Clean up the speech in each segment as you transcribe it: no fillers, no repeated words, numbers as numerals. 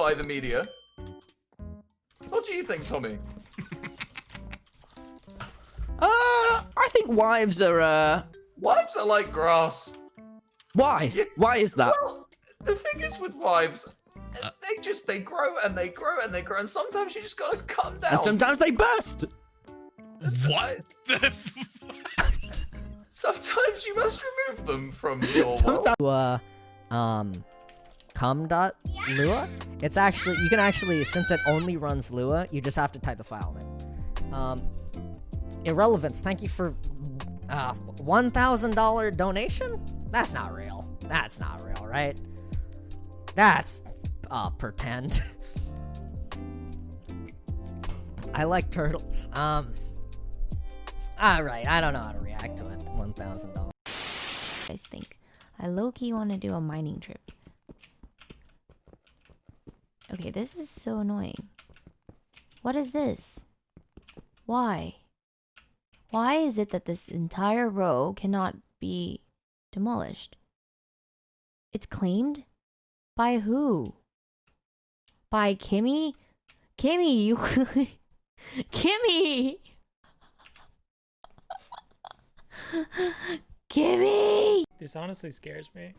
by the media. What do you think, Tommy? I think wives are, Wives are like grass. Why? Yeah. Why is that? Well, the thing is with wives, they grow and they grow and they grow, and sometimes you just gotta cut them down. And sometimes they burst. What? Sometimes you must remove them from your world. cum.lua. It's actually, you can actually, since it only runs Lua, you just have to type the file in. Irrelevance, thank you for $1,000 donation? That's not real. That's not real, right? That's pretend. I like turtles. Alright, I don't know how to react to it. $1,000. I think I low-key want to do a mining trip. Okay, this is so annoying. What is this? Why? Why is it that this entire row cannot be demolished? It's claimed? By who? By Kimmy? Kimmy, you... Kimmy! Kimmy! This honestly scares me.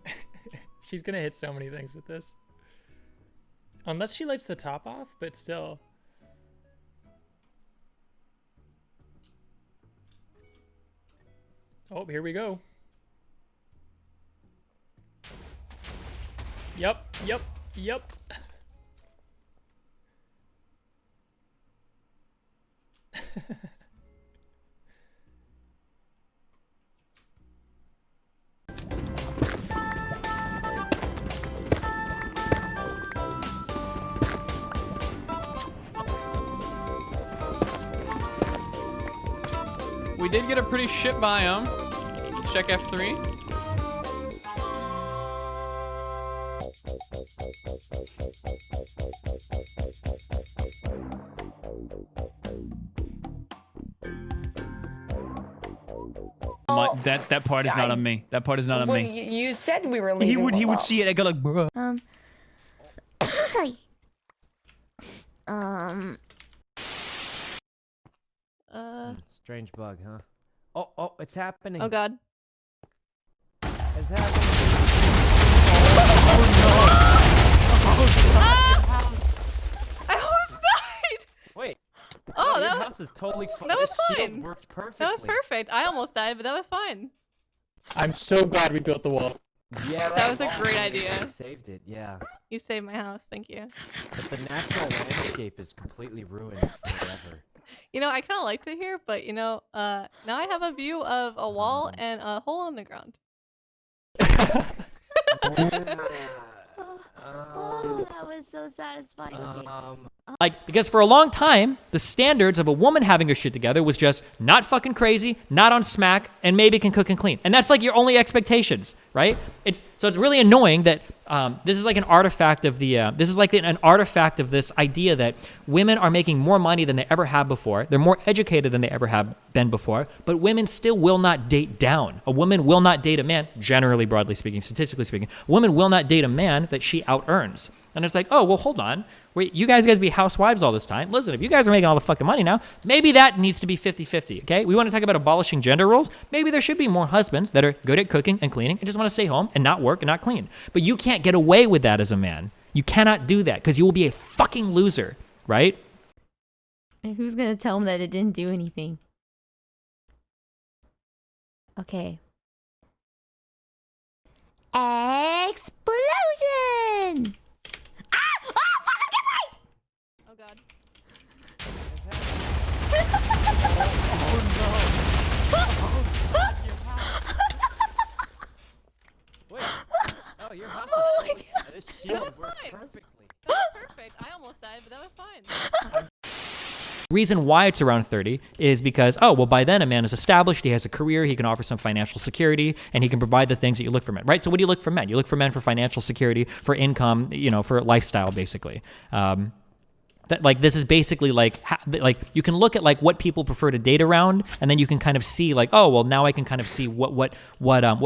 She's gonna hit so many things with this. Unless she lights the top off, but still. Oh, here we go. Yep. We did get a pretty shit biome. Let's check F3. That part is not on me. That part is not on me. You said we were leaving. He would see it and go like, bruh. Strange bug, huh? Oh, it's happening. Oh god. It's happening. I almost died! Wait. Oh, your that house is totally fine. that was This shield fine. worked perfectly. That was perfect. I almost died, but that was fine. I'm so glad we built the wall. Yeah, That was a great idea. Saved it, yeah. You saved my house, thank you. But the natural landscape is completely ruined forever. You know, I kind of liked it here, but you know, now I have a view of a wall and a hole in the ground. Oh, that was so satisfying. Like, because for a long time, the standards of a woman having her shit together was just not fucking crazy, not on smack, and maybe can cook and clean. And that's like your only expectations, right? So it's really annoying that this is like an artifact of the, an artifact of this idea that women are making more money than they ever have before. They're more educated than they ever have been before, but women still will not date down. A woman will not date a man, generally, broadly speaking, statistically speaking, a woman will not date a man that she out-earns. And it's like, oh, well, hold on. Wait, you guys be housewives all this time. Listen, if you guys are making all the fucking money now, maybe that needs to be 50-50, okay? We want to talk about abolishing gender roles. Maybe there should be more husbands that are good at cooking and cleaning and just want to stay home and not work and not clean. But you can't get away with that as a man. You cannot do that because you will be a fucking loser, right? And who's gonna tell him that it didn't do anything? Okay. Explosion! Oh god. Wait. Oh, your house Oh my god. This shield was worked fine. perfectly. That was perfect. I almost died, but that was fine. Reason why it's around 30 is because, oh, well, by then a man is established, he has a career, he can offer some financial security, and he can provide the things that you look for men, right? So what do you look for men? You look for men for financial security, for income, you know, for lifestyle, basically. That like this is basically like you can look at like what people prefer to date around, and then you can kind of see like, oh well, now I can kind of see what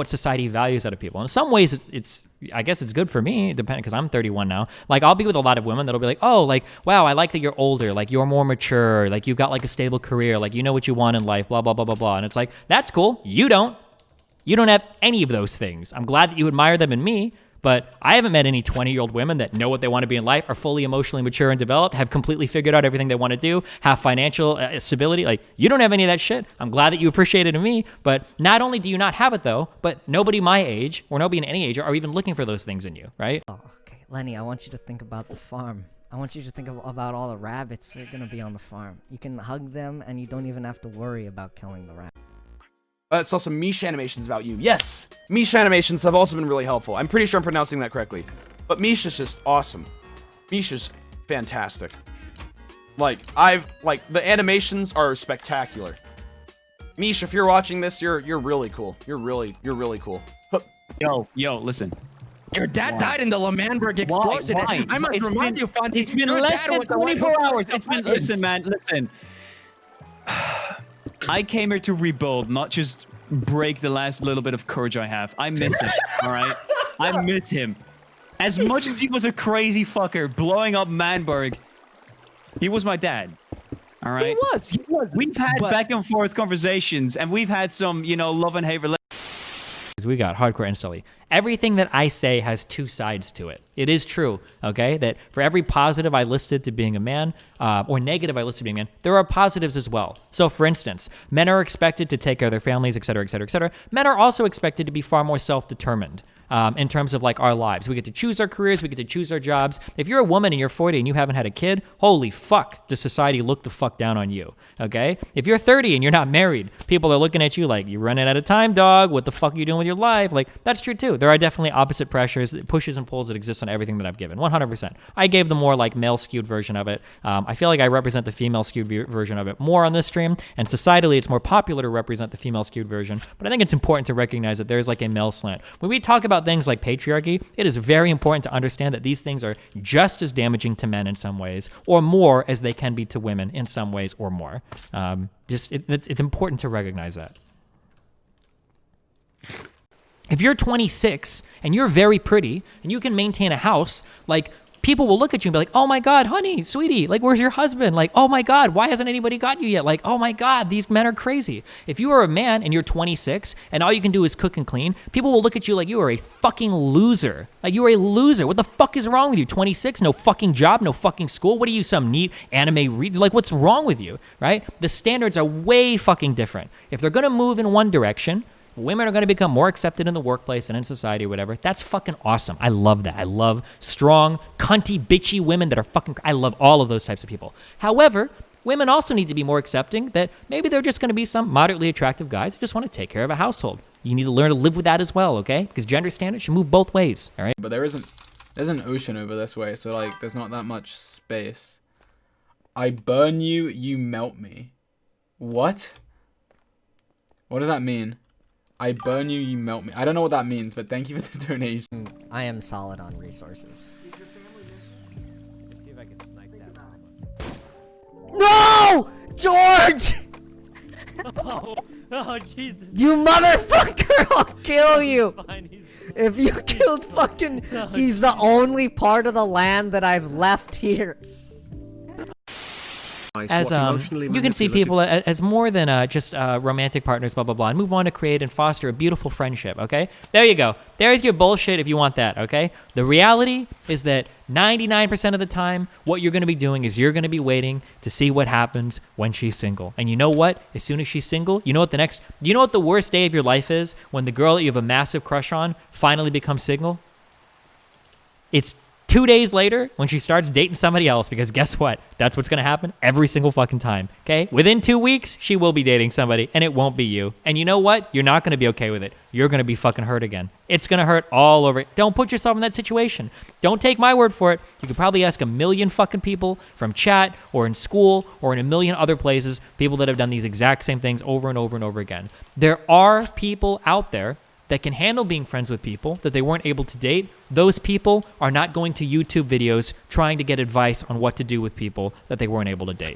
society values out of people. And in some ways, it's I guess it's good for me, depending, because I'm 31 now. Like I'll be with a lot of women that'll be like, oh, like wow, I like that you're older, like you're more mature, like you've got like a stable career, like you know what you want in life, blah blah blah blah blah. And it's like that's cool. You don't have any of those things. I'm glad that you admire them in me. But I haven't met any 20-year-old women that know what they want to be in life, are fully emotionally mature and developed, have completely figured out everything they want to do, have financial stability. Like, you don't have any of that shit. I'm glad that you appreciate it in me. But not only do you not have it, though, but nobody my age or nobody in any age are even looking for those things in you, right? Oh, okay. Lenny, I want you to think about the farm. I want you to think about all the rabbits that are going to be on the farm. You can hug them, and you don't even have to worry about killing the rabbit. Saw some Misha animations about you. Yes, Misha animations have also been really helpful. I'm pretty sure I'm pronouncing that correctly. But Misha's just awesome. Misha's fantastic. Like, the animations are spectacular. Misha, if you're watching this, you're really cool. You're really cool. Yo, listen. Your dad died in the L'Manberg explosion. Why? I must remind you, Fonzie. It's been less than 24 hours. It's been, listen, man, listen. I came here to rebuild, not just break the last little bit of courage I have. I miss him, all right? I miss him. As much as he was a crazy fucker blowing up Manberg, he was my dad, all right? He was. We've had back and forth conversations, and we've had some, love and hate relationships. We got hardcore instantly. Everything that I say has two sides to it. It is true, okay, that for every positive I listed to being a man, or negative I listed to being a man, there are positives as well. So for instance, men are expected to take care of their families, et cetera, et cetera, et cetera. Men are also expected to be far more self-determined. In terms of like our lives. We get to choose our careers, we get to choose our jobs. If you're a woman and you're 40 and you haven't had a kid, holy fuck, does society look the fuck down on you, okay? If you're 30 and you're not married, people are looking at you like, you're running out of time, dog, what the fuck are you doing with your life? Like, that's true too. There are definitely opposite pressures, pushes and pulls that exist on everything that I've given, 100%. I gave the more like male-skewed version of it. I feel like I represent the female-skewed version of it more on this stream, and societally it's more popular to represent the female-skewed version, but I think it's important to recognize that there's like a male slant. When we talk about things like patriarchy, it is very important to understand that these things are just as damaging to men in some ways, or more as they can be to women in some ways, or more. It's important to recognize that. If you're 26 and you're very pretty and you can maintain a house, like, people will look at you and be like, oh my God, honey, sweetie, like, where's your husband? Like, oh my God, why hasn't anybody got you yet? Like, oh my God, these men are crazy. If you are a man and you're 26 and all you can do is cook and clean, people will look at you like you are a fucking loser. Like, you are a loser. What the fuck is wrong with you? 26, no fucking job, no fucking school. What are you, some neat anime read? Like, what's wrong with you, right? The standards are way fucking different. If they're gonna move in one direction, women are going to become more accepted in the workplace and in society or whatever. That's fucking awesome. I love that. I love strong, cunty, bitchy women that are fucking... I love all of those types of people. However, women also need to be more accepting that maybe they're just going to be some moderately attractive guys who just want to take care of a household. You need to learn to live with that as well, okay? Because gender standards should move both ways, all right? But there's an ocean over this way, so like there's not that much space. I burn you, you melt me. What? What does that mean? I burn you, you melt me. I don't know what that means, but thank you for the donation. I am solid on resources. No! George! Oh, Jesus. You motherfucker! I'll kill you! If you killed fucking... He's the only part of the land that I've left here. As you can see people as more than just romantic partners, blah blah blah, and move on to create and foster a beautiful friendship. Okay, there you go. There's your bullshit if you want that. Okay, the reality is that 99% of the time, what you're going to be doing is you're going to be waiting to see what happens when she's single. And you know what? As soon as she's single, you know what the worst day of your life is? When the girl that you have a massive crush on finally becomes single. It's 2 days later when she starts dating somebody else, because guess what? That's what's going to happen every single fucking time, okay? Within 2 weeks, she will be dating somebody, and it won't be you. And you know what? You're not going to be okay with it. You're going to be fucking hurt again. It's going to hurt all over. Don't put yourself in that situation. Don't take my word for it. You could probably ask a million fucking people from chat or in school or in a million other places, people that have done these exact same things over and over and over again. There are people out there that can handle being friends with people that they weren't able to date those people are not going to YouTube videos trying to get advice on what to do with people that they weren't able to date.